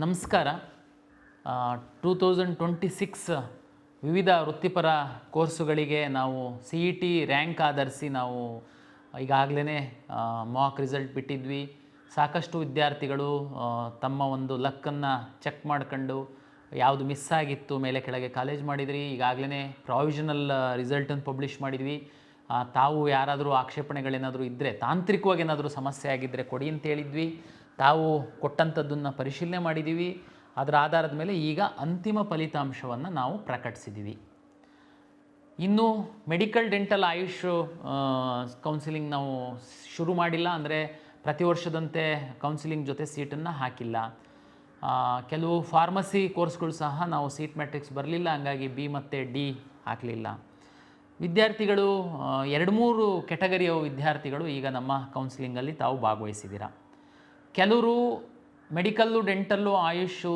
ನಮಸ್ಕಾರ. 2026 ವಿವಿಧ ವೃತ್ತಿಪರ ಕೋರ್ಸುಗಳಿಗೆ ನಾವು CET ರ್ಯಾಂಕ್ ಆಧರಿಸಿ ನಾವು ಈಗಾಗಲೇ ಮಾಕ್ ರಿಸಲ್ಟ್ ಬಿಟ್ಟಿದ್ವಿ. ಸಾಕಷ್ಟು ವಿದ್ಯಾರ್ಥಿಗಳು ತಮ್ಮ ಒಂದು ಲಕ್ಕನ್ನು ಚೆಕ್ ಮಾಡ್ಕೊಂಡು ಯಾವುದು ಮಿಸ್ ಆಗಿತ್ತು ಮೇಲೆ ಕೆಳಗೆ ಕಾಲೇಜ್ ಮಾಡಿದ್ರಿ. ಈಗಾಗಲೇ ಪ್ರಾವಿಷನಲ್ ರಿಸಲ್ಟನ್ನು ಪಬ್ಲಿಷ್ ಮಾಡಿದ್ವಿ. ತಾವು ಯಾರಾದರೂ ಆಕ್ಷೇಪಣೆಗಳೇನಾದರೂ ಇದ್ದರೆ, ತಾಂತ್ರಿಕವಾಗಿ ಏನಾದರೂ ಸಮಸ್ಯೆ ಆಗಿದ್ದರೆ ಕೊಡಿ ಅಂತ ಹೇಳಿದ್ವಿ. ತಾವು ಕೊಟ್ಟಂಥದ್ದನ್ನು ಪರಿಶೀಲನೆ ಮಾಡಿದ್ದೀವಿ. ಅದರ ಆಧಾರದ ಮೇಲೆ ಈಗ ಅಂತಿಮ ಫಲಿತಾಂಶವನ್ನು ನಾವು ಪ್ರಕಟಿಸಿದ್ದೀವಿ. ಇನ್ನು ಮೆಡಿಕಲ್, ಡೆಂಟಲ್, ಆಯುಷ್ ಕೌನ್ಸಿಲಿಂಗ್ ನಾವು ಶುರು ಮಾಡಿಲ್ಲ. ಅಂದರೆ ಪ್ರತಿ ವರ್ಷದಂತೆ ಕೌನ್ಸಿಲಿಂಗ್ ಜೊತೆ ಸೀಟನ್ನು ಹಾಕಿಲ್ಲ. ಕೆಲವು ಫಾರ್ಮಸಿ ಕೋರ್ಸ್ಗಳು ಸಹ ನಾವು ಸೀಟ್ ಮ್ಯಾಟ್ರಿಕ್ಸ್ ಬರಲಿಲ್ಲ, ಹಂಗಾಗಿ B ಮತ್ತು D ಹಾಕಲಿಲ್ಲ. ವಿದ್ಯಾರ್ಥಿಗಳು 2-3 ಕೆಟಗರಿಯ ವಿದ್ಯಾರ್ಥಿಗಳು ಈಗ ನಮ್ಮ ಕೌನ್ಸಿಲಿಂಗಲ್ಲಿ ತಾವು ಭಾಗವಹಿಸಿದ್ದೀರಾ. ಕೆಲವರು ಮೆಡಿಕಲ್ಲು, ಡೆಂಟಲ್ಲು, ಆಯುಷು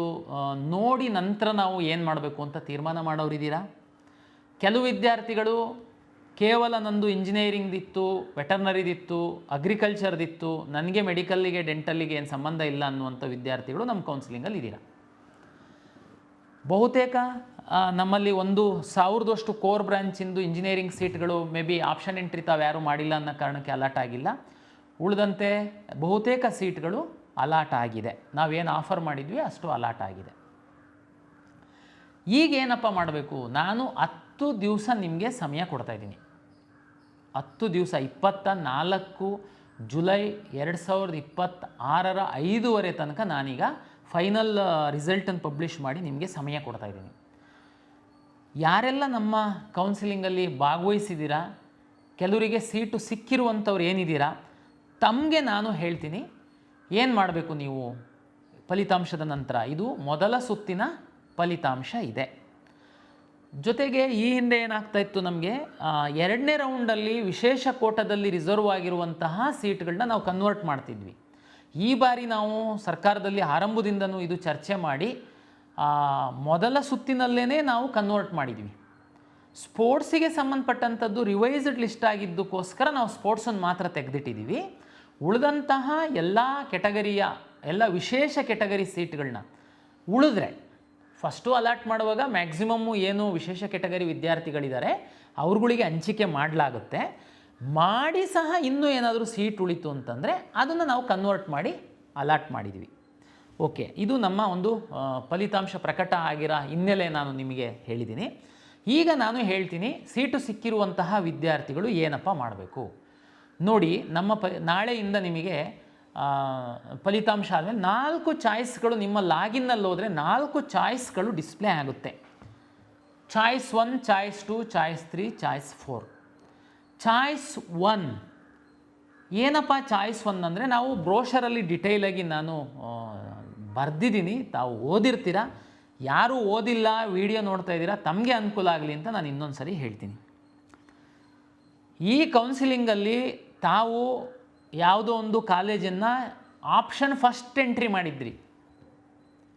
ನೋಡಿ ನಂತರ ನಾವು ಏನು ಮಾಡಬೇಕು ಅಂತ ತೀರ್ಮಾನ ಮಾಡೋರಿದ್ದೀರಾ. ಕೆಲವು ವಿದ್ಯಾರ್ಥಿಗಳು ಕೇವಲ ನಂದು ಇಂಜಿನಿಯರಿಂಗ್ದಿತ್ತು, ವೆಟರ್ನರಿದಿತ್ತು, ಅಗ್ರಿಕಲ್ಚರ್ದಿತ್ತು, ನನಗೆ ಮೆಡಿಕಲ್ಲಿಗೆ ಡೆಂಟಲ್ಲಿಗೆ ಏನು ಸಂಬಂಧ ಇಲ್ಲ ಅನ್ನುವಂಥ ವಿದ್ಯಾರ್ಥಿಗಳು ನಮ್ಮ ಕೌನ್ಸಿಲಿಂಗಲ್ಲಿ ಇದ್ದೀರಾ. ಬಹುತೇಕ ನಮ್ಮಲ್ಲಿ 1,000 ಕೋರ್ ಬ್ರಾಂಚಿಂದು ಇಂಜಿನಿಯರಿಂಗ್ ಸೀಟ್ಗಳು ಮೇ ಬಿ ಆಪ್ಷನ್ ಎಂಟ್ರಿ ತಾವು ಯಾರೂ ಮಾಡಿಲ್ಲ ಅನ್ನೋ ಕಾರಣಕ್ಕೆ ಅಲಾಟ್ ಆಗಿಲ್ಲ. ಉಳಿದಂತೆ ಬಹುತೇಕ ಸೀಟ್ಗಳು ಅಲಾಟ್ ಆಗಿದೆ. ನಾವೇನು ಆಫರ್ ಮಾಡಿದ್ವಿ ಅಷ್ಟು ಅಲಾಟ್ ಆಗಿದೆ. ಈಗೇನಪ್ಪ ಮಾಡಬೇಕು? ನಾನು 10 ದಿವಸ ನಿಮಗೆ ಸಮಯ ಕೊಡ್ತಾಯಿದ್ದೀನಿ. 10 ದಿವಸ 24 ಜುಲೈ 2026 5:30 ತನಕ ನಾನೀಗ ಫೈನಲ್ ರಿಸಲ್ಟನ್ನು ಪಬ್ಲಿಷ್ ಮಾಡಿ ನಿಮಗೆ ಸಮಯ ಕೊಡ್ತಾಯಿದ್ದೀನಿ. ಯಾರೆಲ್ಲ ನಮ್ಮ ಕೌನ್ಸಿಲಿಂಗಲ್ಲಿ ಭಾಗವಹಿಸಿದ್ದೀರಾ, ಕೆಲವರಿಗೆ ಸೀಟು ಸಿಕ್ಕಿರುವಂಥವ್ರು ಏನಿದ್ದೀರಾ, ತಮಗೆ ನಾನು ಹೇಳ್ತೀನಿ ಏನು ಮಾಡಬೇಕು ನೀವು ಫಲಿತಾಂಶದ ನಂತರ. ಇದು ಮೊದಲ ಸುತ್ತಿನ ಫಲಿತಾಂಶ ಇದೆ. ಜೊತೆಗೆ ಈ ಹಿಂದೆ ಏನಾಗ್ತಾ ಇತ್ತು, ನಮಗೆ 2ನೇ ರೌಂಡಲ್ಲಿ ವಿಶೇಷ ಕೋಟದಲ್ಲಿ ರಿಸರ್ವ್ ಆಗಿರುವಂತಹ ಸೀಟ್ಗಳನ್ನ ನಾವು ಕನ್ವರ್ಟ್ ಮಾಡ್ತಿದ್ವಿ. ಈ ಬಾರಿ ನಾವು ಸರ್ಕಾರದಲ್ಲಿ ಆರಂಭದಿಂದನೂ ಇದು ಚರ್ಚೆ ಮಾಡಿ ಮೊದಲ ಸುತ್ತಿನಲ್ಲೇ ನಾವು ಕನ್ವರ್ಟ್ ಮಾಡಿದ್ವಿ. ಸ್ಪೋರ್ಟ್ಸಿಗೆ ಸಂಬಂಧಪಟ್ಟಂಥದ್ದು ರಿವೈಸ್ಡ್ ಲಿಸ್ಟ್ ಆಗಿದ್ದಕ್ಕೋಸ್ಕರ ನಾವು ಸ್ಪೋರ್ಟ್ಸನ್ನು ಮಾತ್ರ ತೆಗೆದಿಟ್ಟಿದ್ದೀವಿ. ಉಳಿದಂತಹ ಎಲ್ಲ ಕೆಟಗರಿಯ ಎಲ್ಲ ವಿಶೇಷ ಕೆಟಗರಿ ಸೀಟ್ಗಳನ್ನ ಉಳಿದ್ರೆ ಫಸ್ಟು ಅಲಾಟ್ ಮಾಡುವಾಗ ಮ್ಯಾಕ್ಸಿಮಮ್ಮು ಏನು ವಿಶೇಷ ಕೆಟಗರಿ ವಿದ್ಯಾರ್ಥಿಗಳಿದ್ದಾರೆ ಅವ್ರುಗಳಿಗೆ ಹಂಚಿಕೆ ಮಾಡಲಾಗುತ್ತೆ. ಮಾಡಿ ಸಹ ಇನ್ನೂ ಏನಾದರೂ ಸೀಟ್ ಉಳಿತು ಅಂತಂದರೆ ಅದನ್ನು ನಾವು ಕನ್ವರ್ಟ್ ಮಾಡಿ ಅಲಾಟ್ ಮಾಡಿದ್ವಿ. ಓಕೆ, ಇದು ನಮ್ಮ ಒಂದು ಫಲಿತಾಂಶ ಪ್ರಕಟ ಆಗಿರೋ ಹಿನ್ನೆಲೆ ನಾನು ನಿಮಗೆ ಹೇಳಿದ್ದೀನಿ. ಈಗ ನಾನು ಹೇಳ್ತೀನಿ ಸೀಟು ಸಿಕ್ಕಿರುವಂತಹ ವಿದ್ಯಾರ್ಥಿಗಳು ಏನಪ್ಪ ಮಾಡಬೇಕು ನೋಡಿ. ನಮ್ಮ ನಾಳೆಯಿಂದ ನಿಮಗೆ ಫಲಿತಾಂಶ ಆದಮೇಲೆ 4 ಚಾಯ್ಸ್ಗಳು ನಿಮ್ಮ ಲಾಗಿನ್ನಲ್ಲಿ ಹೋದರೆ 4 ಚಾಯ್ಸ್ಗಳು ಡಿಸ್ಪ್ಲೇ ಆಗುತ್ತೆ. Choice 1, choice 2, choice 3, choice 4. Choice 1 ಏನಪ್ಪ? ಚಾಯ್ಸ್ 1 ಅಂದರೆ ನಾವು ಬ್ರೋಷರಲ್ಲಿ ಡಿಟೇಲಾಗಿ ನಾನು ಬರೆದಿದ್ದೀನಿ, ತಾವು ಓದಿರ್ತೀರ. ಯಾರು ಓದಿಲ್ಲ, ವಿಡಿಯೋ ನೋಡ್ತಾ ಇದ್ದೀರಾ, ತಮಗೆ ಅನುಕೂಲ ಆಗಲಿ ಅಂತ ನಾನು ಇನ್ನೊಂದು ಸರಿ ಹೇಳ್ತೀನಿ. ಈ ಕೌನ್ಸಿಲಿಂಗಲ್ಲಿ ತಾವು ಯಾವುದೋ ಒಂದು ಕಾಲೇಜನ್ನು ಆಪ್ಷನ್ ಫಸ್ಟ್ ಎಂಟ್ರಿ ಮಾಡಿದ್ರಿ.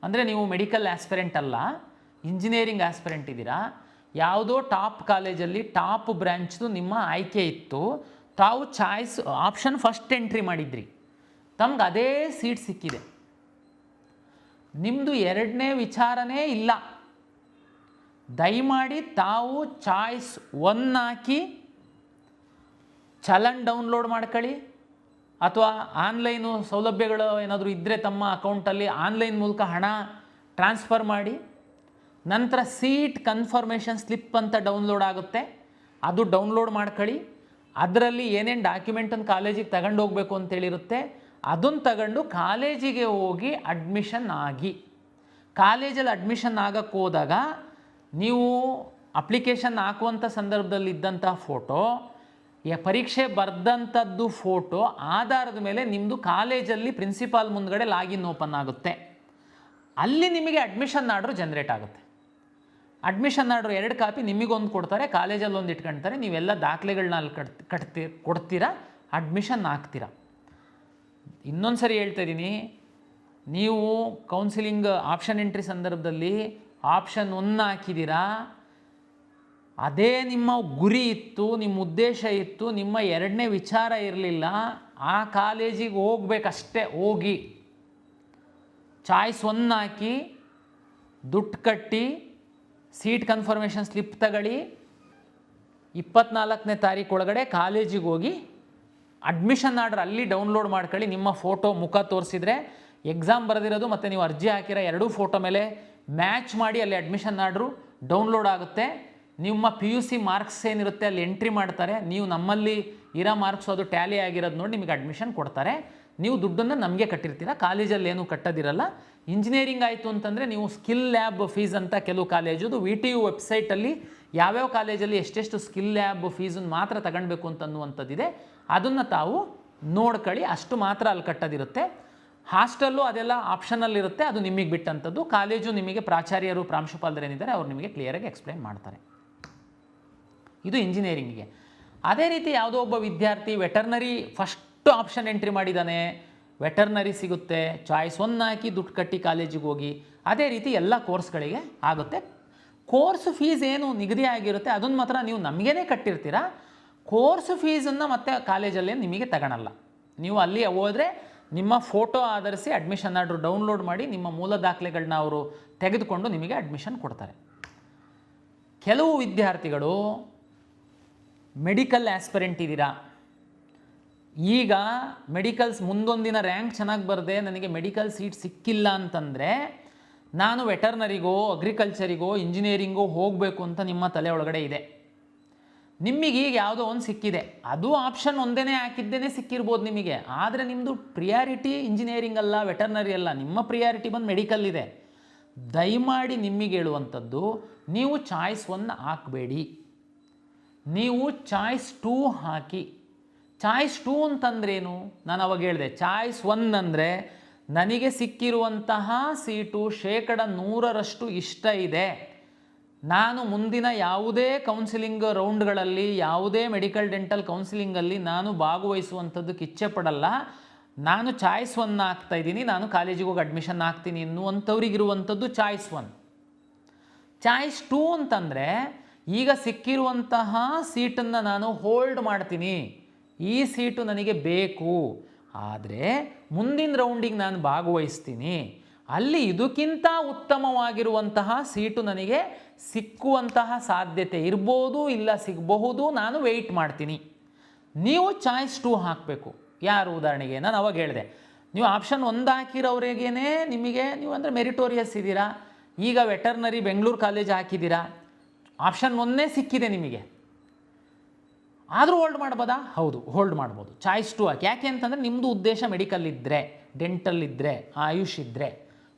ಅಂದರೆ ನೀವು ಮೆಡಿಕಲ್ ಆಸ್ಪಿರೆಂಟ್ ಅಲ್ಲ, ಇಂಜಿನಿಯರಿಂಗ್ ಆಸ್ಪಿರೆಂಟ್ ಇದ್ದೀರಾ. ಯಾವುದೋ ಟಾಪ್ ಕಾಲೇಜಲ್ಲಿ ಟಾಪ್ ಬ್ರ್ಯಾಂಚ್ದು ನಿಮ್ಮ ಆಯ್ಕೆ ಇತ್ತು. ತಾವು ಚಾಯ್ಸ್ ಆಪ್ಷನ್ ಫಸ್ಟ್ ಎಂಟ್ರಿ ಮಾಡಿದ್ರಿ, ತಮ್ಗೆ ಅದೇ ಸೀಟ್ ಸಿಕ್ಕಿದೆ. ನಿಮ್ಮದು 2ನೇ ವಿಚಾರನೇ ಇಲ್ಲ. ದಯಮಾಡಿ ತಾವು ಚಾಯ್ಸ್ 1 ಹಾಕಿ ಚಲನ್ ಡೌನ್ಲೋಡ್ ಮಾಡ್ಕೊಳ್ಳಿ, ಅಥವಾ ಆನ್ಲೈನು ಸೌಲಭ್ಯಗಳು ಏನಾದರೂ ಇದ್ದರೆ ತಮ್ಮ ಅಕೌಂಟಲ್ಲಿ ಆನ್ಲೈನ್ ಮೂಲಕ ಹಣ ಟ್ರಾನ್ಸ್ಫರ್ ಮಾಡಿ. ನಂತರ ಸೀಟ್ ಕನ್ಫರ್ಮೇಷನ್ ಸ್ಲಿಪ್ ಅಂತ ಡೌನ್ಲೋಡ್ ಆಗುತ್ತೆ, ಅದು ಡೌನ್ಲೋಡ್ ಮಾಡ್ಕೊಳ್ಳಿ. ಅದರಲ್ಲಿ ಏನೇನು ಡಾಕ್ಯುಮೆಂಟನ್ನು ಕಾಲೇಜಿಗೆ ತಗೊಂಡು ಹೋಗಬೇಕು ಅಂತೇಳಿರುತ್ತೆ, ಅದನ್ನು ತಗೊಂಡು ಕಾಲೇಜಿಗೆ ಹೋಗಿ ಅಡ್ಮಿಷನ್ ಆಗಿ. ಕಾಲೇಜಲ್ಲಿ ಅಡ್ಮಿಷನ್ ಆಗಕ್ಕೆ ಹೋದಾಗ ನೀವು ಅಪ್ಲಿಕೇಶನ್ ಹಾಕುವಂಥ ಸಂದರ್ಭದಲ್ಲಿ ಇದ್ದಂಥ ಫೋಟೋ, ಪರೀಕ್ಷೆ ಬರೆದಂಥದ್ದು ಫೋಟೋ ಆಧಾರದ ಮೇಲೆ ನಿಮ್ಮದು ಕಾಲೇಜಲ್ಲಿ ಪ್ರಿನ್ಸಿಪಾಲ್ ಮುಂದ್ಗಡೆ ಲಾಗಿನ್ ಓಪನ್ ಆಗುತ್ತೆ. ಅಲ್ಲಿ ನಿಮಗೆ ಅಡ್ಮಿಷನ್ ಆರ್ಡ್ರು ಜನ್ರೇಟ್ ಆಗುತ್ತೆ. ಅಡ್ಮಿಷನ್ ಆರ್ಡ್ರು 2 ಕಾಪಿ ನಿಮಗೊಂದು ಕೊಡ್ತಾರೆ, ಕಾಲೇಜಲ್ಲಿ ಒಂದು ಇಟ್ಕೊಳ್ತಾರೆ. ನೀವೆಲ್ಲ ದಾಖಲೆಗಳನ್ನ ಅಲ್ಲಿ ಕೊಡ್ತೀರಾ, ಅಡ್ಮಿಷನ್ ಆಗ್ತೀರಾ. ಇನ್ನೊಂದು ಸರಿ ಹೇಳ್ತಾ ಇದ್ದೀನಿ, ನೀವು ಕೌನ್ಸಿಲಿಂಗ್ ಆಪ್ಷನ್ ಎಂಟ್ರಿ ಸಂದರ್ಭದಲ್ಲಿ ಆಪ್ಷನ್ 1 ಹಾಕಿದ್ದೀರಾ, ಅದೇ ನಿಮ್ಮ ಗುರಿ ಇತ್ತು, ನಿಮ್ಮ ಉದ್ದೇಶ ಇತ್ತು, ನಿಮ್ಮ 2ನೇ ವಿಚಾರ ಇರಲಿಲ್ಲ, ಆ ಕಾಲೇಜಿಗೆ ಹೋಗ್ಬೇಕಷ್ಟೇ. ಹೋಗಿ ಚಾಯ್ಸ್ 1 ಹಾಕಿ ದುಡ್ಡು ಕಟ್ಟಿ ಸೀಟ್ ಕನ್ಫರ್ಮೇಷನ್ ಸ್ಲಿಪ್ ತಗೊಳ್ಳಿ, 24ನೇ ತಾರೀಕು ಒಳಗಡೆ ಕಾಲೇಜಿಗೆ ಹೋಗಿ ಅಡ್ಮಿಷನ್ ಆರ್ಡರ್ ಅಲ್ಲಿ ಡೌನ್ಲೋಡ್ ಮಾಡ್ಕೊಳ್ಳಿ. ನಿಮ್ಮ ಫೋಟೋ ಮುಖ ತೋರಿಸಿದ್ರೆ ಎಕ್ಸಾಮ್ ಬರೆದಿರೋದು ಮತ್ತು ನೀವು ಅರ್ಜಿ ಹಾಕಿರೋ ಎರಡೂ ಫೋಟೋ ಮೇಲೆ ಮ್ಯಾಚ್ ಮಾಡಿ ಅಲ್ಲಿ ಅಡ್ಮಿಷನ್ ಆರ್ಡ್ರು ಡೌನ್ಲೋಡ್ ಆಗುತ್ತೆ. ನಿಮ್ಮ PUC ಮಾರ್ಕ್ಸ್ ಏನಿರುತ್ತೆ ಅಲ್ಲಿ ಎಂಟ್ರಿ ಮಾಡ್ತಾರೆ. ನೀವು ನಮ್ಮಲ್ಲಿ ಇರೋ ಮಾರ್ಕ್ಸು ಅದು ಟ್ಯಾಲಿ ಆಗಿರೋದು ನೋಡಿ ನಿಮಗೆ ಅಡ್ಮಿಷನ್ ಕೊಡ್ತಾರೆ. ನೀವು ದುಡ್ಡನ್ನು ನಮಗೆ ಕಟ್ಟಿರ್ತೀರ, ಕಾಲೇಜಲ್ಲಿ ಏನೂ ಕಟ್ಟೋದಿರಲ್ಲ. ಇಂಜಿನಿಯರಿಂಗ್ ಆಯಿತು ಅಂತಂದರೆ ನೀವು ಸ್ಕಿಲ್ ಲ್ಯಾಬ್ ಫೀಸ್ ಅಂತ ಕೆಲವು ಕಾಲೇಜದು VTU ವೆಬ್ಸೈಟಲ್ಲಿ ಯಾವ್ಯಾವ ಕಾಲೇಜಲ್ಲಿ ಎಷ್ಟೆಷ್ಟು ಸ್ಕಿಲ್ ಲ್ಯಾಬ್ ಫೀಸನ್ನು ಮಾತ್ರ ತಗೊಳ್ಬೇಕು ಅಂತನ್ನುವಂಥದ್ದಿದೆ. ಅದನ್ನು ತಾವು ನೋಡ್ಕೊಳ್ಳಿ, ಅಷ್ಟು ಮಾತ್ರ ಅಲ್ಲಿ ಕಟ್ಟೋದಿರುತ್ತೆ. ಹಾಸ್ಟೆಲ್ಲು ಅದೆಲ್ಲ ಆಪ್ಷನಲ್ಲಿರುತ್ತೆ, ಅದು ನಿಮಗೆ ಬಿಟ್ಟಂಥದ್ದು. ಕಾಲೇಜು ನಿಮಗೆ ಪ್ರಾಚಾರ್ಯರು ಪ್ರಾಂಶುಪಾಲರೇನಿದ್ದಾರೆ ಅವ್ರು ನಿಮಗೆ ಕ್ಲಿಯರಾಗಿ ಎಕ್ಸ್ಪ್ಲೈನ್ ಮಾಡ್ತಾರೆ. ಇದು ಇಂಜಿನಿಯರಿಂಗಿಗೆ. ಅದೇ ರೀತಿ ಯಾವುದೋ ಒಬ್ಬ ವಿದ್ಯಾರ್ಥಿ ವೆಟರ್ನರಿ ಫಸ್ಟ್ ಆಪ್ಷನ್ ಎಂಟ್ರಿ ಮಾಡಿದ್ದಾನೆ, ವೆಟರ್ನರಿ ಸಿಗುತ್ತೆ, ಚಾಯ್ಸ್ 1 ಹಾಕಿ ದುಡ್ಡು ಕಟ್ಟಿ ಕಾಲೇಜಿಗೆ ಹೋಗಿ. ಅದೇ ರೀತಿ ಎಲ್ಲ ಕೋರ್ಸ್ಗಳಿಗೆ ಆಗುತ್ತೆ. ಕೋರ್ಸ್ ಫೀಸ್ ಏನು ನಿಗದಿ ಆಗಿರುತ್ತೆ ಅದನ್ನು ಮಾತ್ರ ನೀವು ನಮಗೇ ಕಟ್ಟಿರ್ತೀರ. ಕೋರ್ಸ್ ಫೀಸನ್ನು ಮತ್ತೆ ಕಾಲೇಜಲ್ಲೇ ನಿಮಗೆ ತಗೊಳಲ್ಲ. ನೀವು ಅಲ್ಲಿ ಹೋದರೆ ನಿಮ್ಮ ಫೋಟೋ ಆಧರಿಸಿ ಅಡ್ಮಿಷನ್ ಆರ್ಡ್ರು ಡೌನ್ಲೋಡ್ ಮಾಡಿ ನಿಮ್ಮ ಮೂಲ ದಾಖಲೆಗಳನ್ನ ಅವರು ತೆಗೆದುಕೊಂಡು ನಿಮಗೆ ಅಡ್ಮಿಷನ್ ಕೊಡ್ತಾರೆ. ಕೆಲವು ವಿದ್ಯಾರ್ಥಿಗಳು ಮೆಡಿಕಲ್ ಆಸ್ಪಿರೆಂಟ್ ಇದ್ದೀರಾ, ಈಗ ಮೆಡಿಕಲ್ಸ್ ಮುಂದೊಂದಿನ ರ್ಯಾಂಕ್ ಚೆನ್ನಾಗಿ ಬರದೆ ನನಗೆ ಮೆಡಿಕಲ್ ಸೀಟ್ ಸಿಕ್ಕಿಲ್ಲ ಅಂತಂದರೆ ನಾನು ವೆಟರ್ನರಿಗೋ ಅಗ್ರಿಕಲ್ಚರಿಗೋ ಇಂಜಿನಿಯರಿಂಗೋ ಹೋಗಬೇಕು ಅಂತ ನಿಮ್ಮ ತಲೆ ಒಳಗಡೆ ಇದೆ. ನಿಮಗೀಗ ಯಾವುದೋ ಒಂದು ಸಿಕ್ಕಿದೆ, ಅದು ಆಪ್ಷನ್ ಒಂದೇ ಹಾಕಿದ್ದೇನೆ ಸಿಕ್ಕಿರ್ಬೋದು ನಿಮಗೆ. ಆದರೆ ನಿಮ್ಮದು ಪ್ರಿಯಾರಿಟಿ ಇಂಜಿನಿಯರಿಂಗ್ ಅಲ್ಲ, ವೆಟರ್ನರಿ ಅಲ್ಲ, ನಿಮ್ಮ ಪ್ರಿಯಾರಿಟಿ ಬಂದು ಮೆಡಿಕಲ್ ಇದೆ. ದಯಮಾಡಿ ನಿಮಗೆ ಹೇಳುವಂಥದ್ದು, ನೀವು ಚಾಯ್ಸ್ 1 ಹಾಕಬೇಡಿ, ನೀವು ಚಾಯ್ಸ್ 2 ಹಾಕಿ. ಚಾಯ್ಸ್ 2 ಅಂತಂದ್ರೇನು? ನಾನು ಅವಾಗ ಹೇಳಿದೆ, ಚಾಯ್ಸ್ 1 ಅಂದರೆ ನನಗೆ ಸಿಕ್ಕಿರುವಂತಹ ಸೀಟು 100% ಇಷ್ಟ ಇದೆ, ನಾನು ಮುಂದಿನ ಯಾವುದೇ ಕೌನ್ಸಿಲಿಂಗ್ ರೌಂಡ್ಗಳಲ್ಲಿ ಯಾವುದೇ ಮೆಡಿಕಲ್ ಡೆಂಟಲ್ ಕೌನ್ಸಿಲಿಂಗಲ್ಲಿ ನಾನು ಭಾಗವಹಿಸುವಂಥದ್ದಕ್ಕೆ ಇಚ್ಛೆ ಪಡಲ್ಲ, ನಾನು ಚಾಯ್ಸ್ 1 ಹಾಕ್ತಾಯಿದ್ದೀನಿ, ನಾನು ಕಾಲೇಜಿಗೆ ಹೋಗಿ ಅಡ್ಮಿಷನ್ ಹಾಕ್ತೀನಿ ಎನ್ನುವಂಥವ್ರಿಗಿರುವಂಥದ್ದು ಚಾಯ್ಸ್ 1. ಚಾಯ್ಸ್ 2 ಅಂತಂದರೆ ಈಗ ಸಿಕ್ಕಿರುವಂತಹ ಸೀಟನ್ನು ನಾನು ಹೋಲ್ಡ್ ಮಾಡ್ತೀನಿ, ಈ ಸೀಟು ನನಗೆ ಬೇಕು, ಆದರೆ ಮುಂದಿನ ರೌಂಡಿಗೆ ನಾನು ಭಾಗವಹಿಸ್ತೀನಿ, ಅಲ್ಲಿ ಇದಕ್ಕಿಂತ ಉತ್ತಮವಾಗಿರುವಂತಹ ಸೀಟು ನನಗೆ ಸಿಕ್ಕುವಂತಹ ಸಾಧ್ಯತೆ ಇರ್ಬೋದು, ಇಲ್ಲ ಸಿಗಬಹುದು, ನಾನು ವೆಯ್ಟ್ ಮಾಡ್ತೀನಿ. ನೀವು ಚಾಯ್ಸ್ 2 ಹಾಕಬೇಕು. ಯಾರು? ಉದಾಹರಣೆಗೆ ನಾನು ಅವಾಗ ಹೇಳಿದೆ, ನೀವು ಆಪ್ಷನ್ 1 ಹಾಕಿರೋವ್ರಿಗೇ ನಿಮಗೆ, ನೀವು ಅಂದರೆ ಮೆರಿಟೋರಿಯಸ್ ಇದ್ದೀರಾ, ಈಗ ವೆಟರ್ನರಿ ಬೆಂಗಳೂರು ಕಾಲೇಜ್ ಹಾಕಿದ್ದೀರಾ, ಆಪ್ಷನ್ 1 ಸಿಕ್ಕಿದೆ ನಿಮಗೆ, ಆದರೂ ಹೋಲ್ಡ್ ಮಾಡ್ಬೋದಾ? ಹೌದು, ಹೋಲ್ಡ್ ಮಾಡ್ಬೋದು. ಚಾಯ್ಸ್ 2 ಹಾಕಿ. ಯಾಕೆ ಅಂತಂದರೆ ನಿಮ್ಮದು ಉದ್ದೇಶ ಮೆಡಿಕಲ್ ಇದ್ದರೆ, ಡೆಂಟಲ್ ಇದ್ದರೆ, ಆಯುಷ್ ಇದ್ದರೆ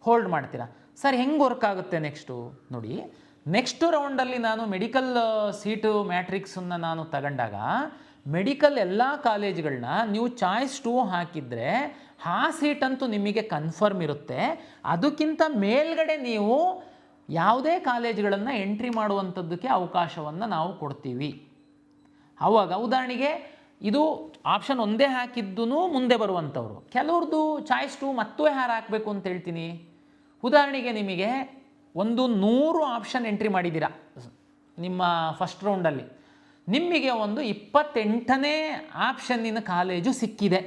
ಹೋಲ್ಡ್ ಮಾಡ್ತೀರಾ. ಸರ್ ಹೆಂಗೆ ವರ್ಕ್ ಆಗುತ್ತೆ ನೆಕ್ಸ್ಟು ನೋಡಿ, ನೆಕ್ಸ್ಟ್ ರೌಂಡಲ್ಲಿ ನಾನು ಮೆಡಿಕಲ್ ಸೀಟು ಮ್ಯಾಟ್ರಿಕ್ಸನ್ನು ನಾನು ತಗೊಂಡಾಗ ಮೆಡಿಕಲ್ ಎಲ್ಲ ಕಾಲೇಜ್ಗಳನ್ನ ನೀವು ಚಾಯ್ಸ್ 2 ಹಾಕಿದರೆ ಆ ಸೀಟಂತೂ ನಿಮಗೆ ಕನ್ಫರ್ಮ್ ಇರುತ್ತೆ. ಅದಕ್ಕಿಂತ ಮೇಲ್ಗಡೆ ನೀವು ಯಾವುದೇ ಕಾಲೇಜ್ಗಳನ್ನು ಎಂಟ್ರಿ ಮಾಡುವಂಥದ್ದಕ್ಕೆ ಅವಕಾಶವನ್ನು ನಾವು ಕೊಡ್ತೀವಿ. ಆವಾಗ ಉದಾಹರಣೆಗೆ ಇದು ಆಪ್ಷನ್ 1 ಹಾಕಿದ್ದೂ ಮುಂದೆ ಬರುವಂಥವ್ರು, ಕೆಲವ್ರದ್ದು ಚಾಯ್ಸ್ 2 ಮತ್ತೆ ಯಾರು ಹಾಕಬೇಕು ಅಂತ ಹೇಳ್ತೀನಿ. ಉದಾಹರಣೆಗೆ ನಿಮಗೆ 100 ಆಪ್ಷನ್ ಎಂಟ್ರಿ ಮಾಡಿದ್ದೀರಾ ನಿಮ್ಮ ಫಸ್ಟ್ ರೌಂಡಲ್ಲಿ, ನಿಮಗೆ ಒಂದು 28ನೇ ಆಪ್ಷನ್ನಿನ ಕಾಲೇಜು ಸಿಕ್ಕಿದೆ.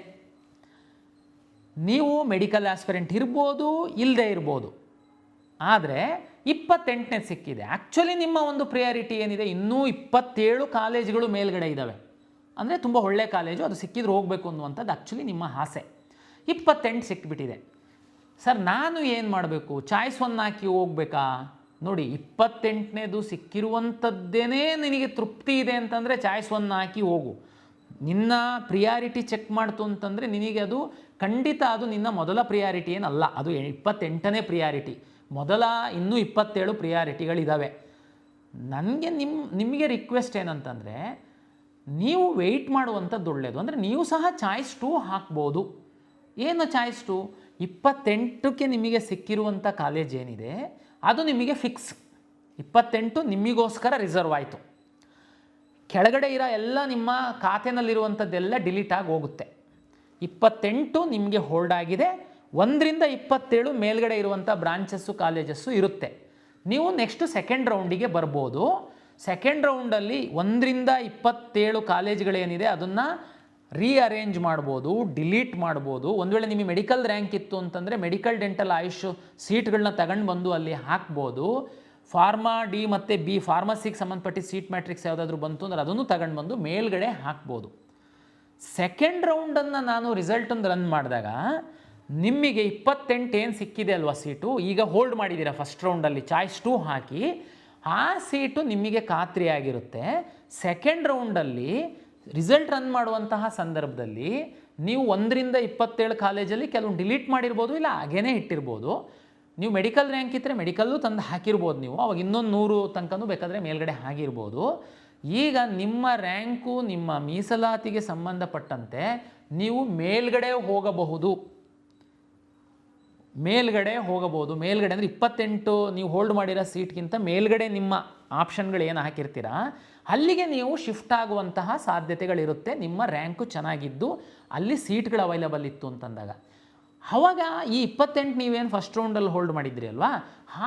ನೀವು ಮೆಡಿಕಲ್ ಆಸ್ಪಿರೆಂಟ್ ಇರ್ಬೋದು, ಇಲ್ಲದೆ ಇರ್ಬೋದು, ಆದರೆ 28ನೇ ಸಿಕ್ಕಿದೆ. ಆ್ಯಕ್ಚುಲಿ ನಿಮ್ಮ ಒಂದು ಪ್ರಿಯಾರಿಟಿ ಏನಿದೆ, ಇನ್ನೂ 27 ಕಾಲೇಜುಗಳು ಮೇಲ್ಗಡೆ ಇದ್ದಾವೆ, ಅಂದರೆ ತುಂಬ ಒಳ್ಳೆ ಕಾಲೇಜು, ಅದು ಸಿಕ್ಕಿದ್ರೆ ಹೋಗಬೇಕು ಅನ್ನುವಂಥದ್ದು ಆ್ಯಕ್ಚುಲಿ ನಿಮ್ಮ ಆಸೆ. 28 ಸಿಕ್ಕಿಬಿಟ್ಟಿದೆ. ಸರ್ ನಾನು ಏನು ಮಾಡಬೇಕು? ಚಾಯ್ಸ್ 1 ಹಾಕಿ ಹೋಗ್ಬೇಕಾ? ನೋಡಿ, 28ನೇದು ಸಿಕ್ಕಿರುವಂಥದ್ದೇನೇ ನಿನಗೆ ತೃಪ್ತಿ ಇದೆ ಅಂತಂದರೆ ಚಾಯ್ಸ್ 1 ಹಾಕಿ ಹೋಗು. ನಿನ್ನ ಪ್ರಿಯಾರಿಟಿ ಚೆಕ್ ಮಾಡ್ತು ಅಂತಂದರೆ ನಿನಗೆ ಅದು ಖಂಡಿತ ಅದು ನಿನ್ನ ಮೊದಲ ಪ್ರಿಯಾರಿಟಿ ಏನಲ್ಲ, ಅದು 28ನೇ ಪ್ರಿಯಾರಿಟಿ. ಮೊದಲ ಇನ್ನೂ 27 ಪ್ರಿಯಾರಿಟಿಗಳಿದ್ದಾವೆ. ನನಗೆ ನಿಮಗೆ ರಿಕ್ವೆಸ್ಟ್ ಏನಂತಂದರೆ, ನೀವು ವೆಯ್ಟ್ ಮಾಡುವಂಥದ್ದು ಒಳ್ಳೆಯದು. ಅಂದರೆ ನೀವು ಸಹ ಚಾಯ್ಸ್ 2 ಹಾಕ್ಬೋದು. ಏನು ಚಾಯ್ಸ್ 2? 28ಕ್ಕೆ ನಿಮಗೆ ಸಿಕ್ಕಿರುವಂಥ ಕಾಲೇಜ್ ಏನಿದೆ ಅದು ನಿಮಗೆ ಫಿಕ್ಸ್. 28 ನಿಮಗೋಸ್ಕರ ರಿಸರ್ವ್ ಆಯಿತು. ಕೆಳಗಡೆ ಇರೋ ಎಲ್ಲ ನಿಮ್ಮ ಖಾತೆನಲ್ಲಿರುವಂಥದ್ದೆಲ್ಲ ಡಿಲೀಟ್ ಆಗಿ ಹೋಗುತ್ತೆ. 28 ನಿಮಗೆ ಹೋಲ್ಡ್ ಆಗಿದೆ. 1ರಿಂದ 27 ಮೇಲ್ಗಡೆ ಇರುವಂಥ ಬ್ರಾಂಚಸ್ಸು ಕಾಲೇಜಸ್ಸು ಇರುತ್ತೆ. ನೀವು ನೆಕ್ಸ್ಟು ಸೆಕೆಂಡ್ ರೌಂಡಿಗೆ ಬರ್ಬೋದು. ಸೆಕೆಂಡ್ ರೌಂಡಲ್ಲಿ 1ರಿಂದ 27 ಕಾಲೇಜ್ಗಳೇನಿದೆ ಅದನ್ನು ರೀಅರೇಂಜ್ ಮಾಡ್ಬೋದು, ಡಿಲೀಟ್ ಮಾಡ್ಬೋದು. ಒಂದು ವೇಳೆ ನಿಮಗೆ ಮೆಡಿಕಲ್ ರ್ಯಾಂಕ್ ಇತ್ತು ಅಂತಂದರೆ ಮೆಡಿಕಲ್ ಡೆಂಟಲ್ ಆಯುಷ್ ಸೀಟ್ಗಳನ್ನ ತಗೊಂಡು ಬಂದು ಅಲ್ಲಿ ಹಾಕ್ಬೋದು. ಫಾರ್ಮಾ ಡಿ ಮತ್ತು ಬಿ ಫಾರ್ಮಸಿಗೆ ಸಂಬಂಧಪಟ್ಟಿದ್ದ ಸೀಟ್ ಮ್ಯಾಟ್ರಿಕ್ಸ್ ಯಾವುದಾದ್ರೂ ಬಂತು ಅಂದರೆ ಅದನ್ನು ತಗೊಂಡು ಬಂದು ಮೇಲ್ಗಡೆ ಹಾಕ್ಬೋದು. ಸೆಕೆಂಡ್ ರೌಂಡನ್ನು ನಾನು ರಿಸಲ್ಟನ್ನು ರನ್ ಮಾಡಿದಾಗ ನಿಮಗೆ 28 ಏನು ಸಿಕ್ಕಿದೆ ಅಲ್ವಾ ಸೀಟು, ಈಗ ಹೋಲ್ಡ್ ಮಾಡಿದ್ದೀರಾ ಫಸ್ಟ್ ರೌಂಡಲ್ಲಿ ಚಾಯ್ಸ್ 2 ಹಾಕಿ, ಆ ಸೀಟು ನಿಮಗೆ ಖಾತ್ರಿಯಾಗಿರುತ್ತೆ. ಸೆಕೆಂಡ್ ರೌಂಡಲ್ಲಿ ರಿಸಲ್ಟ್ ರನ್ ಮಾಡುವಂತಹ ಸಂದರ್ಭದಲ್ಲಿ ನೀವು 1 ರಿಂದ 27 ಕಾಲೇಜಲ್ಲಿ ಕೆಲವು ಡಿಲೀಟ್ ಮಾಡಿರ್ಬೋದು, ಇಲ್ಲ ಹಾಗೇನೇ ಇಟ್ಟಿರ್ಬೋದು. ನೀವು ಮೆಡಿಕಲ್ ರ್ಯಾಂಕ್ ಇದ್ದರೆ ಮೆಡಿಕಲ್ಲು ತಂದು ಹಾಕಿರ್ಬೋದು, ನೀವು ಅವಾಗ ಇನ್ನೊಂದು 100 ತನಕನೂ ಬೇಕಾದರೆ ಮೇಲ್ಗಡೆ ಆಗಿರ್ಬೋದು. ಈಗ ನಿಮ್ಮ ರ್ಯಾಂಕು ನಿಮ್ಮ ಮೀಸಲಾತಿಗೆ ಸಂಬಂಧಪಟ್ಟಂತೆ ನೀವು ಮೇಲ್ಗಡೆ ಹೋಗಬಹುದು. ಮೇಲ್ಗಡೆ ಅಂದರೆ 28 ನೀವು ಹೋಲ್ಡ್ ಮಾಡಿರೋ ಸೀಟ್ಗಿಂತ ಮೇಲ್ಗಡೆ ನಿಮ್ಮ ಆಪ್ಷನ್ಗಳು ಏನು ಹಾಕಿರ್ತೀರಾ ಅಲ್ಲಿಗೆ ನೀವು ಶಿಫ್ಟ್ ಆಗುವಂತಹ ಸಾಧ್ಯತೆಗಳಿರುತ್ತೆ. ನಿಮ್ಮ ರ್ಯಾಂಕು ಚೆನ್ನಾಗಿದ್ದು ಅಲ್ಲಿ ಸೀಟ್ಗಳು ಅವೈಲಬಲ್ ಇತ್ತು ಅಂತಂದಾಗ ಆವಾಗ ಈ 28 ನೀವೇನು ಫಸ್ಟ್ ರೌಂಡಲ್ಲಿ ಹೋಲ್ಡ್ ಮಾಡಿದ್ರಿ ಅಲ್ವಾ,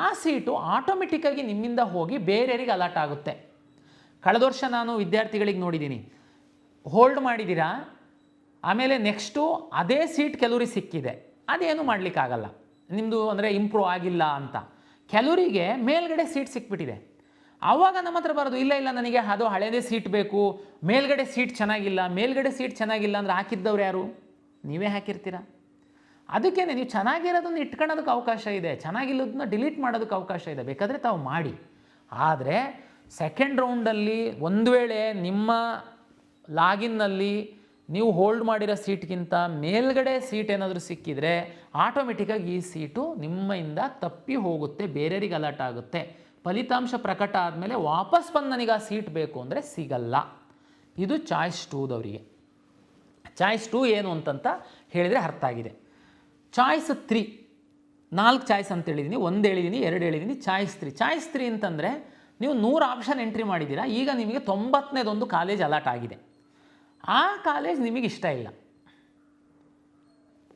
ಆ ಸೀಟು ಆಟೋಮೆಟಿಕ್ಕಾಗಿ ನಿಮ್ಮಿಂದ ಹೋಗಿ ಬೇರೆಯವರಿಗೆ ಅಲಾಟ್ ಆಗುತ್ತೆ. ಕಳೆದ ವರ್ಷ ನಾನು ವಿದ್ಯಾರ್ಥಿಗಳಿಗೆ ನೋಡಿದ್ದೀನಿ, ಹೋಲ್ಡ್ ಮಾಡಿದ್ದೀರಾ, ಆಮೇಲೆ ನೆಕ್ಸ್ಟು ಅದೇ ಸೀಟ್ ಕೆಲವರಿಗೆ ಸಿಕ್ಕಿದೆ, ಅದೇನು ಮಾಡಲಿಕ್ಕಾಗಲ್ಲ, ನಿಮ್ಮದು ಅಂದರೆ ಇಂಪ್ರೂವ್ ಆಗಿಲ್ಲ ಅಂತ. ಕೆಲವರಿಗೆ ಮೇಲ್ಗಡೆ ಸೀಟ್ ಸಿಕ್ಬಿಟ್ಟಿದೆ, ಆವಾಗ ನಮ್ಮ ಹತ್ರ ಬರೋದು ಇಲ್ಲ ನನಗೆ ಅದು ಹಳೇದೇ ಸೀಟ್ ಬೇಕು, ಮೇಲ್ಗಡೆ ಸೀಟ್ ಚೆನ್ನಾಗಿಲ್ಲ ಅಂದರೆ ಹಾಕಿದ್ದವ್ರು ಯಾರು? ನೀವೇ ಹಾಕಿರ್ತೀರ. ಅದಕ್ಕೆ ನೀವು ಚೆನ್ನಾಗಿರೋದನ್ನು ಇಟ್ಕೊಳ್ಳೋದಕ್ಕೆ ಅವಕಾಶ ಇದೆ, ಚೆನ್ನಾಗಿಲ್ಲದನ್ನ ಡಿಲೀಟ್ ಮಾಡೋದಕ್ಕೆ ಅವಕಾಶ ಇದೆ, ಬೇಕಾದರೆ ತಾವು ಮಾಡಿ. ಆದರೆ ಸೆಕೆಂಡ್ ರೌಂಡಲ್ಲಿ ಒಂದು ವೇಳೆ ನಿಮ್ಮ ಲಾಗಿನ್ನಲ್ಲಿ ನೀವು ಹೋಲ್ಡ್ ಮಾಡಿರೋ ಸೀಟ್ಗಿಂತ ಮೇಲ್ಗಡೆ ಸೀಟ್ ಏನಾದರೂ ಸಿಕ್ಕಿದರೆ ಆಟೋಮೆಟಿಕ್ಕಾಗಿ ಈ ಸೀಟು ನಿಮ್ಮಿಂದ ತಪ್ಪಿ ಹೋಗುತ್ತೆ, ಬೇರೆಯವರಿಗೆ ಅಲರ್ಟ್ ಆಗುತ್ತೆ. ಫಲಿತಾಂಶ ಪ್ರಕಟ ಆದಮೇಲೆ ವಾಪಸ್ ಬಂದು ನನಗೆ ಆ ಸೀಟ್ ಬೇಕು ಅಂದರೆ ಸಿಗಲ್ಲ. ಇದು ಚಾಯ್ಸ್ 2ದವರಿಗೆ. ಚಾಯ್ಸ್ 2 ಏನು ಅಂತಂತ ಹೇಳಿದರೆ ಅರ್ಥ ಆಗಿದೆ. ಚಾಯ್ಸ್ 3 4 ಚಾಯ್ಸ್ ಅಂತ ಹೇಳಿದ್ದೀನಿ, 1 ಹೇಳಿದ್ದೀನಿ, 2 ಹೇಳಿದ್ದೀನಿ. ಚಾಯ್ಸ್ 3 ಅಂತಂದರೆ ನೀವು 100 ಆಪ್ಷನ್ ಎಂಟ್ರಿ ಮಾಡಿದ್ದೀರಾ, ಈಗ ನಿಮಗೆ 90ನೇದೊಂದು ಕಾಲೇಜ್ ಅಲಾಟ್ ಆಗಿದೆ. ಆ ಕಾಲೇಜ್ ನಿಮಗೆ ಇಷ್ಟ ಇಲ್ಲ,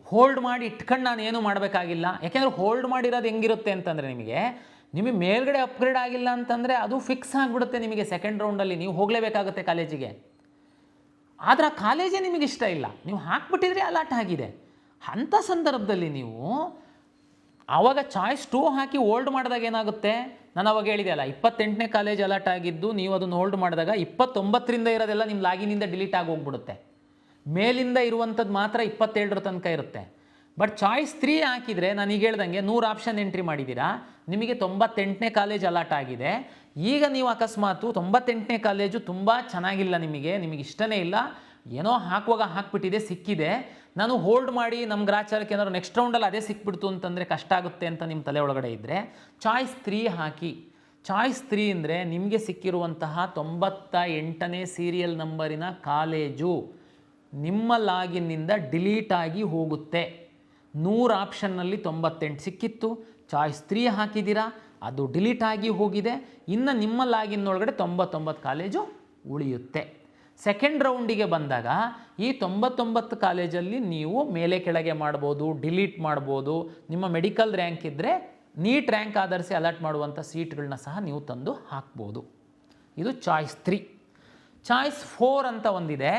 ಹೋಲ್ಡ್ ಮಾಡಿ ಇಟ್ಕೊಂಡು ನಾನು ಏನು ಮಾಡಬೇಕಾಗಿಲ್ಲ. ಯಾಕೆಂದರೆ ಹೋಲ್ಡ್ ಮಾಡಿರೋದು ಹೆಂಗಿರುತ್ತೆ ಅಂತಂದರೆ ನಿಮಗೆ ಮೇಲ್ಗಡೆ ಅಪ್ಗ್ರೇಡ್ ಆಗಿಲ್ಲ ಅಂತಂದರೆ ಅದು ಫಿಕ್ಸ್ ಆಗಿಬಿಡುತ್ತೆ. ನಿಮಗೆ ಸೆಕೆಂಡ್ ರೌಂಡಲ್ಲಿ ನೀವು ಹೋಗಲೇಬೇಕಾಗುತ್ತೆ ಕಾಲೇಜಿಗೆ. ಆದರೆ ಆ ಕಾಲೇಜೇ ನಿಮಗೆ ಇಷ್ಟ ಇಲ್ಲ, ನೀವು ಹಾಕ್ಬಿಟ್ಟಿದ್ರೆ ಅಲಾಟ್ ಆಗಿದೆ. ಅಂಥ ಸಂದರ್ಭದಲ್ಲಿ ನೀವು ಆವಾಗ ಚಾಯ್ಸ್ 2 ಹಾಕಿ ಹೋಲ್ಡ್ ಮಾಡಿದಾಗ ಏನಾಗುತ್ತೆ, ನಾನು ಅವಾಗ ಹೇಳಿದೆ ಅಲ್ಲ, 28ನೇ ಕಾಲೇಜ್ ಅಲಾಟ್ ಆಗಿದ್ದು ನೀವು ಅದನ್ನು ಹೋಲ್ಡ್ ಮಾಡಿದಾಗ 29ರಿಂದ ಇರೋದೆಲ್ಲ ನಿಮ್ಮ ಲಾಗಿನಿಂದ ಡಿಲೀಟ್ ಆಗಿ ಹೋಗ್ಬಿಡುತ್ತೆ. ಮೇಲಿಂದ ಇರುವಂಥದ್ದು ಮಾತ್ರ 27ರ ತನಕ ಇರುತ್ತೆ. ಬಟ್ ಚಾಯ್ಸ್ 3 ಹಾಕಿದರೆ ನಾನು ಈಗ ಹೇಳ್ದಂಗೆ 100 ಆಪ್ಷನ್ ಎಂಟ್ರಿ ಮಾಡಿದ್ದೀರಾ, ನಿಮಗೆ 98ನೇ ಕಾಲೇಜ್ ಅಲಾಟ್ ಆಗಿದೆ. ಈಗ ನೀವು ಅಕಸ್ಮಾತು 98ನೇ ಕಾಲೇಜು ತುಂಬ ಚೆನ್ನಾಗಿಲ್ಲ, ನಿಮಗೆ ಇಷ್ಟನೇ ಇಲ್ಲ, ಏನೋ ಹಾಕುವಾಗ ಹಾಕ್ಬಿಟ್ಟಿದೆ, ಸಿಕ್ಕಿದೆ, ನಾನು ಹೋಲ್ಡ್ ಮಾಡಿ ನಮ್ಮ ಗ್ರಾಚಾರಕ್ಕೆ ಏನಾದ್ರು ನೆಕ್ಸ್ಟ್ ರೌಂಡಲ್ಲಿ ಅದೇ ಸಿಕ್ಬಿಡ್ತು ಅಂತಂದರೆ ಕಷ್ಟ ಆಗುತ್ತೆ ಅಂತ ನಿಮ್ಮ ತಲೆ ಒಳಗಡೆ ಇದ್ದರೆ ಚಾಯ್ಸ್ 3 ಹಾಕಿ. ಚಾಯ್ಸ್ 3 ಅಂದರೆ ನಿಮಗೆ ಸಿಕ್ಕಿರುವಂತಹ 98ನೇ ಸೀರಿಯಲ್ ನಂಬರಿನ ಕಾಲೇಜು ನಿಮ್ಮ ಲಾಗಿನ್ನಿಂದ ಡಿಲೀಟ್ ಆಗಿ ಹೋಗುತ್ತೆ. 100 ಆಪ್ಷನ್ನಲ್ಲಿ 98 ಸಿಕ್ಕಿತ್ತು, ಚಾಯ್ಸ್ 3 ಹಾಕಿದ್ದೀರಾ, ಅದು ಡಿಲೀಟ್ ಆಗಿ ಹೋಗಿದೆ. ಇನ್ನು ನಿಮ್ಮ ಲಾಗಿನ್ ಒಳಗಡೆ 99 ಕಾಲೇಜು ಉಳಿಯುತ್ತೆ. ಸೆಕೆಂಡ್ ರೌಂಡಿಗೆ ಬಂದಾಗ ಈ 99 ಕಾಲೇಜಲ್ಲಿ ನೀವು ಮೇಲೆ ಕೆಳಗೆ ಮಾಡ್ಬೋದು, ಡಿಲೀಟ್ ಮಾಡ್ಬೋದು. ನಿಮ್ಮ ಮೆಡಿಕಲ್ ರ್ಯಾಂಕ್ ಇದ್ದರೆ ನೀಟ್ ರ್ಯಾಂಕ್ ಆಧರಿಸಿ ಅಲರ್ಟ್ ಮಾಡುವಂಥ ಸೀಟ್ಗಳನ್ನ ಸಹ ನೀವು ತಂದು ಹಾಕ್ಬೋದು. ಇದು ಚಾಯ್ಸ್ 3. ಚಾಯ್ಸ್ 4 ಅಂತ ಒಂದಿದೆ.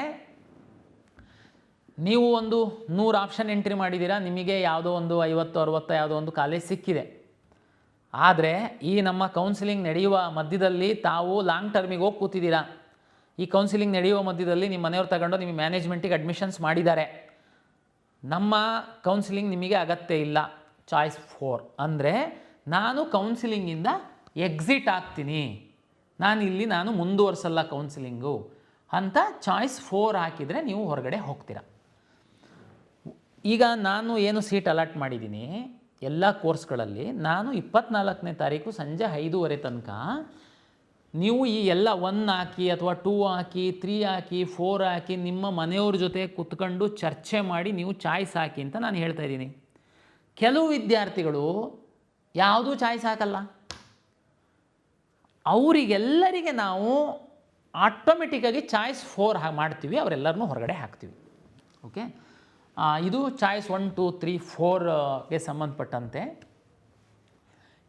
ನೀವು ಒಂದು 100 ಆಪ್ಷನ್ ಎಂಟ್ರಿ ಮಾಡಿದ್ದೀರಾ, ನಿಮಗೆ ಯಾವುದೋ ಒಂದು 50-60 ಯಾವುದೋ ಒಂದು ಕಾಲೇಜ್ ಸಿಕ್ಕಿದೆ. ಆದರೆ ಈ ನಮ್ಮ ಕೌನ್ಸಿಲಿಂಗ್ ನಡೆಯುವ ಮಧ್ಯದಲ್ಲಿ ತಾವು ಲಾಂಗ್ ಟರ್ಮಿಗೆ ಹೋಗಿ ಕೂತಿದ್ದೀರಾ. ಈ ಕೌನ್ಸಿಲಿಂಗ್ ನಡೆಯುವ ಮಧ್ಯದಲ್ಲಿ ನಿಮ್ಮ ಮನೆಯವ್ರು ತಗೊಂಡು ನಿಮ್ಮ ಮ್ಯಾನೇಜ್ಮೆಂಟಿಗೆ ಅಡ್ಮಿಷನ್ಸ್ ಮಾಡಿದ್ದಾರೆ. ನಮ್ಮ ಕೌನ್ಸಿಲಿಂಗ್ ನಿಮಗೆ ಅಗತ್ಯ ಇಲ್ಲ. ಚಾಯ್ಸ್ 4 ಅಂದರೆ ನಾನು ಕೌನ್ಸಿಲಿಂಗಿಂದ ಎಕ್ಸಿಟ್ ಆಗ್ತೀನಿ, ನಾನು ಮುಂದುವರ್ಸಲ್ಲ ಕೌನ್ಸಿಲಿಂಗು ಅಂತ ಚಾಯ್ಸ್ 4 ಹಾಕಿದರೆ ನೀವು ಹೊರಗಡೆ ಹೋಗ್ತೀರಾ. ಈಗ ನಾನು ಏನು ಸೀಟ್ ಅಲಾಟ್ ಮಾಡಿದ್ದೀನಿ ಎಲ್ಲ ಕೋರ್ಸ್ಗಳಲ್ಲಿ, ನಾನು 24ನೇ ತಾರೀಕು ಸಂಜೆ 5:30 ತನಕ ನೀವು ಈ ಎಲ್ಲ 1 ಹಾಕಿ ಅಥವಾ 2 ಹಾಕಿ 3 ಹಾಕಿ 4 ಹಾಕಿ ನಿಮ್ಮ ಮನೆಯವ್ರ ಜೊತೆ ಕುತ್ಕೊಂಡು ಚರ್ಚೆ ಮಾಡಿ ನೀವು ಚಾಯ್ಸ್ ಹಾಕಿ ಅಂತ ನಾನು ಹೇಳ್ತಾ ಇದ್ದೀನಿ. ಕೆಲವು ವಿದ್ಯಾರ್ಥಿಗಳು ಯಾವುದೂ ಚಾಯ್ಸ್ ಹಾಕಲ್ಲ, ಅವರಿಗೆಲ್ಲರಿಗೆ ನಾವು ಆಟೋಮೆಟಿಕ್ಕಾಗಿ ಚಾಯ್ಸ್ 4 ಮಾಡ್ತೀವಿ, ಅವರೆಲ್ಲರನ್ನೂ ಹೊರಗಡೆ ಹಾಕ್ತೀವಿ. ಓಕೆ, ಇದು ಚಾಯ್ಸ್ 1, 2, 3, 4ಗೆ ಸಂಬಂಧಪಟ್ಟಂತೆ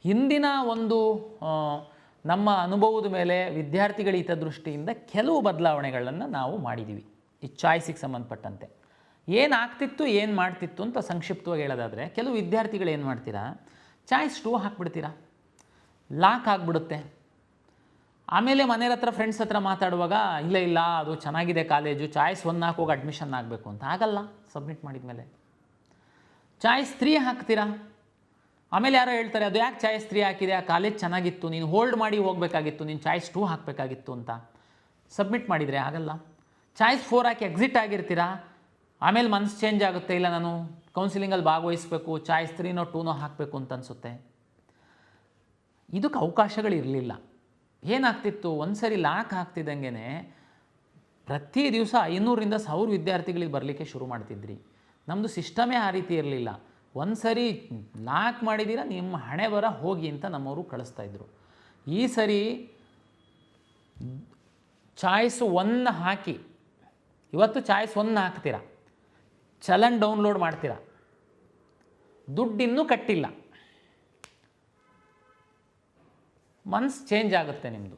ಹಿಂದಿನ ಒಂದು ನಮ್ಮ ಅನುಭವದ ಮೇಲೆ ವಿದ್ಯಾರ್ಥಿಗಳ ಹಿತದೃಷ್ಟಿಯಿಂದ ಕೆಲವು ಬದಲಾವಣೆಗಳನ್ನು ನಾವು ಮಾಡಿದ್ದೀವಿ. ಈ ಚಾಯ್ಸಿಗೆ ಸಂಬಂಧಪಟ್ಟಂತೆ ಏನಾಗ್ತಿತ್ತು ಏನು ಮಾಡ್ತಿತ್ತು ಅಂತ ಸಂಕ್ಷಿಪ್ತವಾಗಿ ಹೇಳೋದಾದರೆ, ಕೆಲವು ವಿದ್ಯಾರ್ಥಿಗಳು ಏನು ಮಾಡ್ತೀರಾ, ಚಾಯ್ಸ್ 2 ಹಾಕ್ಬಿಡ್ತೀರಾ, ಲಾಕ್ ಆಗಿಬಿಡುತ್ತೆ. ಆಮೇಲೆ ಮನೆಯವ್ರ ಹತ್ರ ಫ್ರೆಂಡ್ಸ್ ಹತ್ರ ಮಾತಾಡುವಾಗ ಇಲ್ಲ ಇಲ್ಲ ಅದು ಚೆನ್ನಾಗಿದೆ ಕಾಲೇಜು, ಚಾಯ್ಸ್ 1 ಹಾಕೋಗಿ ಅಡ್ಮಿಷನ್ ಆಗಬೇಕು ಅಂತ ಆಗಲ್ಲ. ಸಬ್ಮಿಟ್ ಮಾಡಿದ ಮೇಲೆ ಚಾಯ್ಸ್ 3 ಹಾಕ್ತೀರಾ, ಆಮೇಲೆ ಯಾರೋ ಹೇಳ್ತಾರೆ ಅದು ಯಾಕೆ ಚಾಯ್ಸ್ 3 ಹಾಕಿದೆ, ಆ ಕಾಲೇಜ್ ಚೆನ್ನಾಗಿತ್ತು, ನೀನು ಹೋಲ್ಡ್ ಮಾಡಿ ಹೋಗಬೇಕಾಗಿತ್ತು, ನೀನು ಚಾಯ್ಸ್ 2 ಹಾಕಬೇಕಾಗಿತ್ತು ಅಂತ ಸಬ್ಮಿಟ್ ಮಾಡಿದರೆ ಆಗಲ್ಲ. ಚಾಯ್ಸ್ 4 ಹಾಕಿ ಎಕ್ಸಿಟ್ ಆಗಿರ್ತೀರಾ, ಆಮೇಲೆ ಮನಸ್ಸು ಚೇಂಜ್ ಆಗುತ್ತೆ, ಇಲ್ಲ ನಾನು ಕೌನ್ಸಿಲಿಂಗಲ್ಲಿ ಭಾಗವಹಿಸಬೇಕು, ಚಾಯ್ಸ್ 3ನೋ 2ನೋ ಹಾಕಬೇಕು ಅಂತ ಅನಿಸುತ್ತೆ. ಇದಕ್ಕೆ ಅವಕಾಶಗಳಿರಲಿಲ್ಲ. ಏನಾಗ್ತಿತ್ತು, ಒಂದು ಸರಿ ಲಾಕ್ ಆಗ್ತಿದ್ದಂಗೆ ಪ್ರತಿ ದಿವಸ 500ರಿಂದ 1000 ವಿದ್ಯಾರ್ಥಿಗಳಿಗೆ ಬರಲಿಕ್ಕೆ ಶುರು ಮಾಡ್ತಿದ್ರಿ. ನಮ್ಮದು ಸಿಸ್ಟಮೇ ಆ ರೀತಿ ಇರಲಿಲ್ಲ. ಒಂದು ಸರಿ ಲಾಕ್ ಮಾಡಿದ್ದೀರಾ, ನಿಮ್ಮ ಹಣೆ ಬರ ಹೋಗಿ ಅಂತ ನಮ್ಮವರು ಕಳಿಸ್ತಾಯಿದ್ರು. ಈ ಸರಿ ಚಾಯ್ಸ್ 1 ಹಾಕಿ, ಇವತ್ತು ಚಾಯ್ಸ್ 1 ಹಾಕ್ತೀರಾ, ಚಲನ್ ಡೌನ್ಲೋಡ್ ಮಾಡ್ತೀರಾ, ದುಡ್ಡು ಇನ್ನೂ ಕಟ್ಟಿಲ್ಲ, ಮನ್ಸು ಚೇಂಜ್ ಆಗುತ್ತೆ ನಿಮ್ಮದು.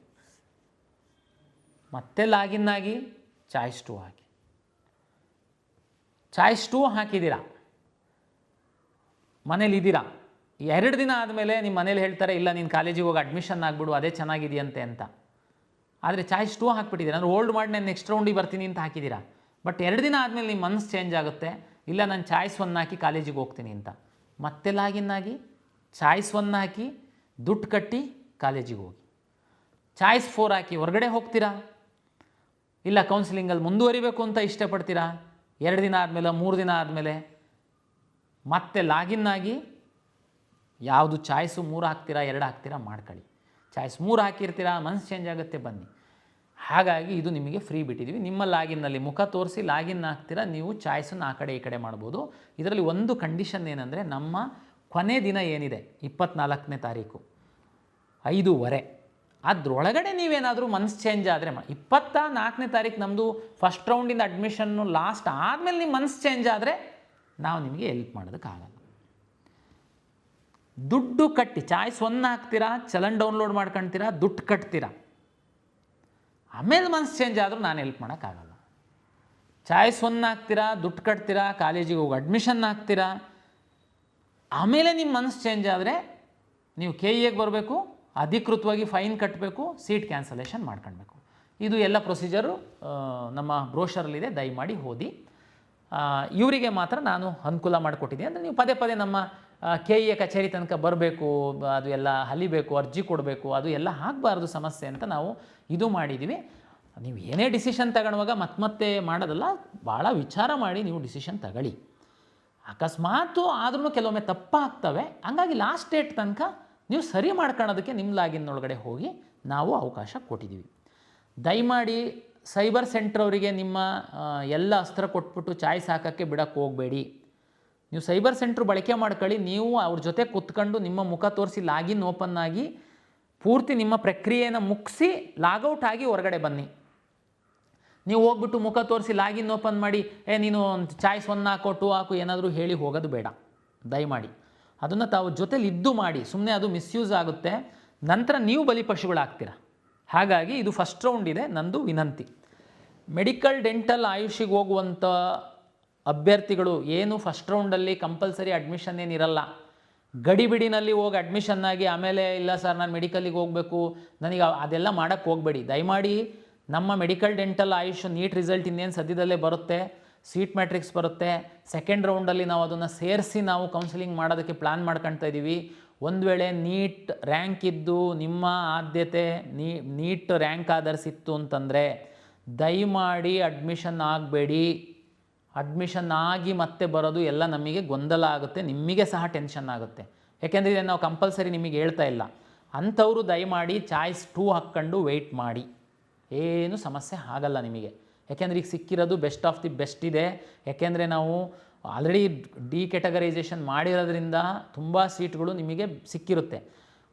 ಮತ್ತೆ ಲಾಗಿನ್ ಆಗಿ ಚಾಯ್ಸ್ 2 ಹಾಕಿ, ಚಾಯ್ಸ್ 2 ಹಾಕಿದ್ದೀರಾ, ಮನೇಲಿದ್ದೀರಾ, 2 ದಿನ ಆದಮೇಲೆ ನಿಮ್ಮ ಮನೇಲಿ ಹೇಳ್ತಾರೆ ಇಲ್ಲ ನೀನು ಕಾಲೇಜಿಗೆ ಹೋಗಿ ಅಡ್ಮಿಷನ್ ಆಗಿಬಿಡು, ಅದೇ ಚೆನ್ನಾಗಿದೆಯಂತೆ ಅಂತ. ಆದರೆ ಚಾಯ್ಸ್ 2 ಹಾಕ್ಬಿಟ್ಟಿದ್ದೀರಾ, ನಾನು ಹೋಲ್ಡ್ ಮಾಡಿ ನಾನು ನೆಕ್ಸ್ಟ್ ರೌಂಡಿಗೆ ಬರ್ತೀನಿ ಅಂತ ಹಾಕಿದ್ದೀರಾ. ಬಟ್ 2 ದಿನ ಆದಮೇಲೆ ನಿಮ್ಮ ಮನಸ್ಸು ಚೇಂಜ್ ಆಗುತ್ತೆ, ಇಲ್ಲ ನಾನು ಚಾಯ್ಸ್ 1 ಹಾಕಿ ಕಾಲೇಜಿಗೆ ಹೋಗ್ತೀನಿ ಅಂತ. ಮತ್ತೆ ಲಾಗಿನ್ ಆಗಿ ಚಾಯ್ಸ್ 1 ಹಾಕಿ ದುಡ್ಡು ಕಟ್ಟಿ ಕಾಲೇಜಿಗೆ ಹೋಗಿ. ಚಾಯ್ಸ್ 4 ಹಾಕಿ ಹೊರಗಡೆ ಹೋಗ್ತೀರಾ, ಇಲ್ಲ ಕೌನ್ಸಿಲಿಂಗಲ್ಲಿ ಮುಂದುವರಿಬೇಕು ಅಂತ ಇಷ್ಟಪಡ್ತೀರಾ, 2 ದಿನ ಆದಮೇಲೆ 3 ದಿನ ಆದಮೇಲೆ ಮತ್ತೆ ಲಾಗಿನ್ ಆಗಿ ಯಾವುದು ಚಾಯ್ಸು 3 ಹಾಕ್ತೀರಾ 2 ಹಾಕ್ತೀರಾ ಮಾಡ್ಕೊಳ್ಳಿ. ಚಾಯ್ಸ್ 3 ಹಾಕಿರ್ತೀರಾ, ಮನಸ್ಸು ಚೇಂಜ್ ಆಗುತ್ತೆ, ಬನ್ನಿ. ಹಾಗಾಗಿ ಇದು ನಿಮಗೆ ಫ್ರೀ ಬಿಟ್ಟಿದ್ದೀವಿ. ನಿಮ್ಮ ಲಾಗಿನ್ನಲ್ಲಿ ಮುಖ ತೋರಿಸಿ ಲಾಗಿನ್ ಆಗ್ತೀರಾ, ನೀವು ಚಾಯ್ಸನ್ನು ಆ ಕಡೆ ಈ ಕಡೆ ಮಾಡ್ಬೋದು. ಇದರಲ್ಲಿ ಒಂದು ಕಂಡೀಷನ್ ಏನಂದರೆ, ನಮ್ಮ ಕೊನೆ ದಿನ ಏನಿದೆ 24ನೇ ತಾರೀಕು 5:30, ಅದರೊಳಗಡೆ ನೀವೇನಾದರೂ ಮನಸ್ಸು ಚೇಂಜ್ ಆದರೆ 24ನೇ ತಾರೀಕು ನಮ್ಮದು ಫಸ್ಟ್ ರೌಂಡಿಂದ ಅಡ್ಮಿಷನ್ನು ಲಾಸ್ಟ್ ಆದಮೇಲೆ ನಿಮ್ಮ ಮನಸ್ಸು ಚೇಂಜ್ ಆದರೆ ನಾವು ನಿಮಗೆ ಹೆಲ್ಪ್ ಮಾಡೋದಕ್ಕಾಗಲ್ಲ. ದುಡ್ಡು ಕಟ್ಟಿ ಚಾಯ್ಸ್ 1 ಹಾಕ್ತೀರಾ, ಚಲನ್ ಡೌನ್ಲೋಡ್ ಮಾಡ್ಕೊಳ್ತೀರಾ, ದುಡ್ಡು ಕಟ್ತೀರಾ, ಆಮೇಲೆ ಮನಸ್ಸು ಚೇಂಜ್ ಆದರೂ ನಾನು ಹೆಲ್ಪ್ ಮಾಡೋಕ್ಕಾಗಲ್ಲ. ಚಾಯ್ಸ್ 1 ಹಾಕ್ತೀರಾ, ದುಡ್ಡು ಕಟ್ತೀರಾ, ಕಾಲೇಜಿಗೆ ಹೋಗಿ ಅಡ್ಮಿಷನ್ ಹಾಕ್ತೀರಾ, ಆಮೇಲೆ ನಿಮ್ಮ ಮನಸ್ಸು ಚೇಂಜ್ ಆದರೆ ನೀವು KEಗೆ ಬರಬೇಕು, ಅಧಿಕೃತವಾಗಿ ಫೈನ್ ಕಟ್ಟಬೇಕು, ಸೀಟ್ ಕ್ಯಾನ್ಸಲೇಷನ್ ಮಾಡ್ಕೊಳ್ಬೇಕು. ಇದು ಎಲ್ಲ ಪ್ರೊಸೀಜರು ನಮ್ಮ ಬ್ರೋಷರಲ್ಲಿದೆ, ದಯಮಾಡಿ ಓದಿ. ಇವರಿಗೆ ಮಾತ್ರ ನಾನು ಅನುಕೂಲ ಮಾಡಿಕೊಟ್ಟಿದ್ದೀನಿ. ಅಂದರೆ ನೀವು ಪದೇ ಪದೇ ನಮ್ಮ KE ಕಚೇರಿ ತನಕ ಬರಬೇಕು, ಅದು ಎಲ್ಲ ಹಲಿಬೇಕು, ಅರ್ಜಿ ಕೊಡಬೇಕು, ಅದು ಎಲ್ಲ ಆಗಬಾರ್ದು ಸಮಸ್ಯೆ ಅಂತ ನಾವು ಇದು ಮಾಡಿದ್ದೀವಿ. ನೀವು ಏನೇ ಡಿಸಿಷನ್ ತಗೊಳ್ಳುವಾಗ ಮತ್ತೆ ಮಾಡೋದಲ್ಲ, ಭಾಳ ವಿಚಾರ ಮಾಡಿ ನೀವು ಡಿಸಿಷನ್ ತಗೊಳ್ಳಿ. ಅಕಸ್ಮಾತು ಆದ್ರೂ ಕೆಲವೊಮ್ಮೆ ತಪ್ಪಾಗ್ತವೆ, ಹಂಗಾಗಿ ಲಾಸ್ಟ್ ಡೇಟ್ ತನಕ ನೀವು ಸರಿ ಮಾಡ್ಕೊಳ್ಳೋದಕ್ಕೆ ನಿಮ್ಮ ಲಾಗಿನ್ ಒಳಗಡೆ ಹೋಗಿ ನಾವು ಅವಕಾಶ ಕೊಟ್ಟಿದ್ದೀವಿ. ದಯಮಾಡಿ ಸೈಬರ್ ಸೆಂಟ್ರ್ ಅವರಿಗೆ ನಿಮ್ಮ ಎಲ್ಲ ಅಸ್ತ್ರ ಕೊಟ್ಬಿಟ್ಟು ಚಾಯ್ಸ್ ಹಾಕೋಕ್ಕೆ ಬಿಡೋಕ್ಕೆ ಹೋಗಬೇಡಿ. ನೀವು ಸೈಬರ್ ಸೆಂಟ್ರ್ ಬಳಕೆ ಮಾಡ್ಕೊಳ್ಳಿ. ನೀವು ಅವ್ರ ಜೊತೆ ಕೂತ್ಕೊಂಡು ನಿಮ್ಮ ಮುಖ ತೋರಿಸಿ ಲಾಗಿನ್ ಓಪನ್ ಆಗಿ ಪೂರ್ತಿ ನಿಮ್ಮ ಪ್ರಕ್ರಿಯೆಯನ್ನು ಮುಗಿಸಿ ಲಾಗೌಟ್ ಆಗಿ ಹೊರಗಡೆ ಬನ್ನಿ. ನೀವು ಹೋಗ್ಬಿಟ್ಟು ಮುಖ ತೋರಿಸಿ ಲಾಗಿನ್ ಓಪನ್ ಮಾಡಿ ನೀನು ಚಾಯ್ಸ್ 1 ಹಾಕೋ 2 ಹಾಕು ಏನಾದರೂ ಹೇಳಿ ಹೋಗೋದು ಬೇಡ. ದಯಮಾಡಿ ಅದನ್ನು ತಾವು ಜೊತೆಲಿ ಇದ್ದು ಮಾಡಿ. ಸುಮ್ಮನೆ ಅದು ಮಿಸ್ಯೂಸ್ ಆಗುತ್ತೆ, ನಂತರ ನೀವು ಬಲಿಪಶುಗಳಾಗ್ತೀರ. ಹಾಗಾಗಿ ಇದು ಫಸ್ಟ್ ರೌಂಡ್ ಇದೆ, ನಂದು ವಿನಂತಿ. ಮೆಡಿಕಲ್ ಡೆಂಟಲ್ ಆಯುಷಿಗೆ ಹೋಗುವಂಥ ಅಭ್ಯರ್ಥಿಗಳು ಏನು ಫಸ್ಟ್ ರೌಂಡಲ್ಲಿ ಕಂಪಲ್ಸರಿ ಅಡ್ಮಿಷನ್ ಏನಿರಲ್ಲ, ಗಡಿಬಿಡಿನಲ್ಲಿ ಹೋಗಿ ಅಡ್ಮಿಷನ್ ಆಗಿ ಆಮೇಲೆ ಇಲ್ಲ ಸರ್ ನಾನು ಮೆಡಿಕಲಿಗೆ ಹೋಗಬೇಕು ನನಗೆ ಅದೆಲ್ಲ ಮಾಡೋಕ್ಕೆ ಹೋಗಬೇಡಿ. ದಯಮಾಡಿ ನಮ್ಮ medical dental AYUSH NEET result ಇನ್ನೇನು ಸದ್ಯದಲ್ಲೇ ಬರುತ್ತೆ, ಸೀಟ್ ಮ್ಯಾಟ್ರಿಕ್ಸ್ ಬರುತ್ತೆ. ಸೆಕೆಂಡ್ ರೌಂಡಲ್ಲಿ ನಾವು ಅದನ್ನು ಸೇರಿಸಿ ನಾವು ಕೌನ್ಸಿಲಿಂಗ್ ಮಾಡೋದಕ್ಕೆ ಪ್ಲ್ಯಾನ್ ಮಾಡ್ಕೊಳ್ತಾ ಇದ್ದೀವಿ. ಒಂದು ವೇಳೆ ನೀಟ್ ರ್ಯಾಂಕ್ ಇದ್ದು ನಿಮ್ಮ ಆದ್ಯತೆ ನೀಟ್ ರ್ಯಾಂಕ್ ಆಧರಿಸಿತ್ತು ಅಂತಂದರೆ ದಯಮಾಡಿ ಅಡ್ಮಿಷನ್ ಆಗಬೇಡಿ. ಅಡ್ಮಿಷನ್ ಆಗಿ ಮತ್ತೆ ಬರೋದು ಎಲ್ಲ ನಮಗೆ ಗೊಂದಲ ಆಗುತ್ತೆ, ನಿಮಗೆ ಸಹ ಟೆನ್ಷನ್ ಆಗುತ್ತೆ. ಯಾಕೆಂದರೆ ಇದನ್ನು ನಾವು ಕಂಪಲ್ಸರಿ ನಿಮಗೆ ಹೇಳ್ತಾ ಇಲ್ಲ. ಅಂಥವರು ದಯಮಾಡಿ ಚಾಯ್ಸ್ 2 ಹಾಕ್ಕೊಂಡು ವೆಯ್ಟ್ ಮಾಡಿ, ಏನು ಸಮಸ್ಯೆ ಆಗಲ್ಲ ನಿಮಗೆ. ಯಾಕೆಂದರೆ ಈಗ ಸಿಕ್ಕಿರೋದು ಬೆಸ್ಟ್ ಆಫ್ ದಿ ಬೆಸ್ಟ್ ಇದೆ. ಯಾಕೆಂದರೆ ನಾವು ಆಲ್ರೆಡಿ ಡಿ ಕ್ಯಾಟಗರೈಸೇಷನ್ ಮಾಡಿರೋದ್ರಿಂದ ತುಂಬ ಸೀಟ್ಗಳು ನಿಮಗೆ ಸಿಕ್ಕಿರುತ್ತೆ.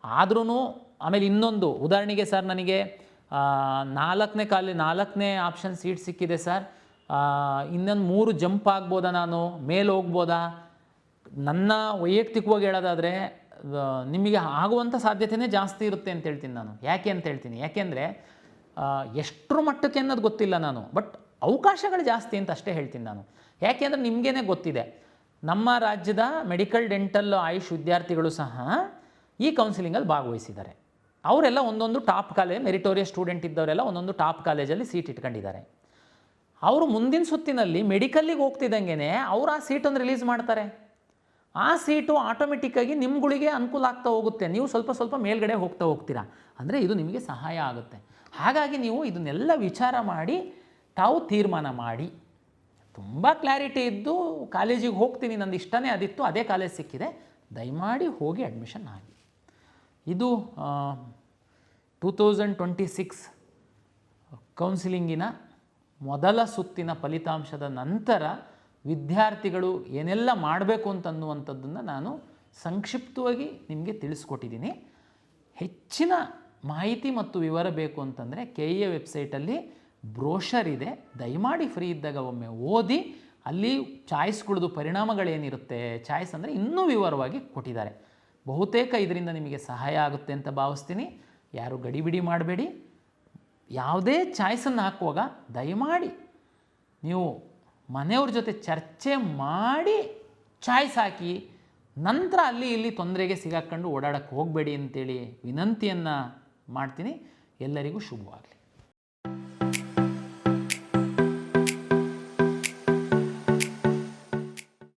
ಆದ್ರೂ ಆಮೇಲೆ ಇನ್ನೊಂದು ಉದಾಹರಣೆಗೆ ಸರ್ ನನಗೆ 4ನೇ ಆಪ್ಷನ್ ಸೀಟ್ ಸಿಕ್ಕಿದೆ ಸರ್, ಇನ್ನೊಂದು 3 ಜಂಪ್ ಆಗ್ಬೋದಾ, ನಾನು ಮೇಲೆ ಹೋಗ್ಬೋದಾ? ನನ್ನ ವೈಯಕ್ತಿಕವಾಗಿ ಹೇಳೋದಾದರೆ ನಿಮಗೆ ಆಗುವಂಥ ಸಾಧ್ಯತೆಯೇ ಜಾಸ್ತಿ ಇರುತ್ತೆ ಅಂತ ಹೇಳ್ತೀನಿ ನಾನು. ಯಾಕೆ ಅಂತ ಹೇಳ್ತೀನಿ, ಯಾಕೆಂದರೆ ಎಷ್ಟರ ಮಟ್ಟಕ್ಕೆ ಅನ್ನೋದು ಗೊತ್ತಿಲ್ಲ ನಾನು, ಬಟ್ ಅವಕಾಶಗಳು ಜಾಸ್ತಿ ಅಂತ ಅಷ್ಟೇ ಹೇಳ್ತೀನಿ ನಾನು. ಯಾಕೆಂದರೆ ನಿಮಗೇ ಗೊತ್ತಿದೆ, ನಮ್ಮ ರಾಜ್ಯದ ಮೆಡಿಕಲ್ ಡೆಂಟಲ್ ಆಯುಷ್ ವಿದ್ಯಾರ್ಥಿಗಳು ಸಹ ಈ ಕೌನ್ಸಿಲಿಂಗಲ್ಲಿ ಭಾಗವಹಿಸಿದ್ದಾರೆ. ಅವರೆಲ್ಲ ಒಂದೊಂದು ಟಾಪ್ ಕಾಲೇಜ್, ಮೆರಿಟೋರಿಯಸ್ ಸ್ಟೂಡೆಂಟ್ ಇದ್ದವರೆಲ್ಲ ಒಂದೊಂದು ಟಾಪ್ ಕಾಲೇಜಲ್ಲಿ ಸೀಟ್ ಇಟ್ಕೊಂಡಿದ್ದಾರೆ. ಅವರು ಮುಂದಿನ ಸುತ್ತಿನಲ್ಲಿ ಮೆಡಿಕಲ್ಲಿಗೆ ಹೋಗ್ತಿದ್ದಂಗೆ ಅವರು ಆ ಸೀಟನ್ನು ರಿಲೀಸ್ ಮಾಡ್ತಾರೆ. ಆ ಸೀಟು ಆಟೋಮೆಟಿಕ್ಕಾಗಿ ನಿಮ್ಗಳಿಗೆ ಅನುಕೂಲ ಆಗ್ತಾ ಹೋಗುತ್ತೆ, ನೀವು ಸ್ವಲ್ಪ ಸ್ವಲ್ಪ ಮೇಲ್ಗಡೆ ಹೋಗ್ತಾ ಹೋಗ್ತೀರಾ. ಅಂದರೆ ಇದು ನಿಮಗೆ ಸಹಾಯ ಆಗುತ್ತೆ. ಹಾಗಾಗಿ ನೀವು ಇದನ್ನೆಲ್ಲ ವಿಚಾರ ಮಾಡಿ ತಾವು ತೀರ್ಮಾನ ಮಾಡಿ, ತುಂಬ ಕ್ಲಾರಿಟಿ ಇದ್ದು ಕಾಲೇಜಿಗೆ ಹೋಗ್ತೀನಿ, ನಂದು ಇಷ್ಟನೇ ಅದಿತ್ತು, ಅದೇ ಕಾಲೇಜ್ ಸಿಕ್ಕಿದೆ, ದಯಮಾಡಿ ಹೋಗಿ ಅಡ್ಮಿಷನ್ ಆಗಿ. ಇದು 2026 ಕೌನ್ಸಿಲಿಂಗಿನ ಮೊದಲ ಸುತ್ತಿನ ಫಲಿತಾಂಶದ ನಂತರ ವಿದ್ಯಾರ್ಥಿಗಳು ಏನೆಲ್ಲ ಮಾಡಬೇಕು ಅಂತನ್ನುವಂಥದ್ದನ್ನು ನಾನು ಸಂಕ್ಷಿಪ್ತವಾಗಿ ನಿಮಗೆ ತಿಳಿಸ್ಕೊಟ್ಟಿದ್ದೀನಿ. ಹೆಚ್ಚಿನ ಮಾಹಿತಿ ಮತ್ತು ವಿವರ ಬೇಕು ಅಂತಂದರೆ KEA ವೆಬ್ಸೈಟಲ್ಲಿ ಬ್ರೋಷರ್ ಇದೆ, ದಯಮಾಡಿ ಫ್ರೀ ಇದ್ದಾಗ ಒಮ್ಮೆ ಓದಿ. ಅಲ್ಲಿ ಚಾಯ್ಸ್ಗಳದ್ದು ಪರಿಣಾಮಗಳೇನಿರುತ್ತೆ, ಚಾಯ್ಸ್ ಅಂದರೆ ಇನ್ನೂ ವಿವರವಾಗಿ ಕೊಟ್ಟಿದ್ದಾರೆ. ಬಹುತೇಕ ಇದರಿಂದ ನಿಮಗೆ ಸಹಾಯ ಆಗುತ್ತೆ ಅಂತ ಭಾವಿಸ್ತೀನಿ. ಯಾರು ಗಡಿಬಿಡಿ ಮಾಡಬೇಡಿ. ಯಾವುದೇ ಚಾಯ್ಸನ್ನು ಹಾಕುವಾಗ ದಯಮಾಡಿ ನೀವು ಮನೆಯವ್ರ ಜೊತೆ ಚರ್ಚೆ ಮಾಡಿ ಚಾಯ್ಸ್ ಹಾಕಿ, ನಂತರ ಅಲ್ಲಿ ಇಲ್ಲಿ ತೊಂದರೆಗೆ ಸಿಗಾಕೊಂಡು ಓಡಾಡಕ್ಕೆ ಹೋಗಬೇಡಿ ಅಂತೇಳಿ ವಿನಂತಿಯನ್ನು ಮಾಡ್ತೀನಿ. ಎಲ್ಲರಿಗೂ ಶುಭವಾಗಲಿ.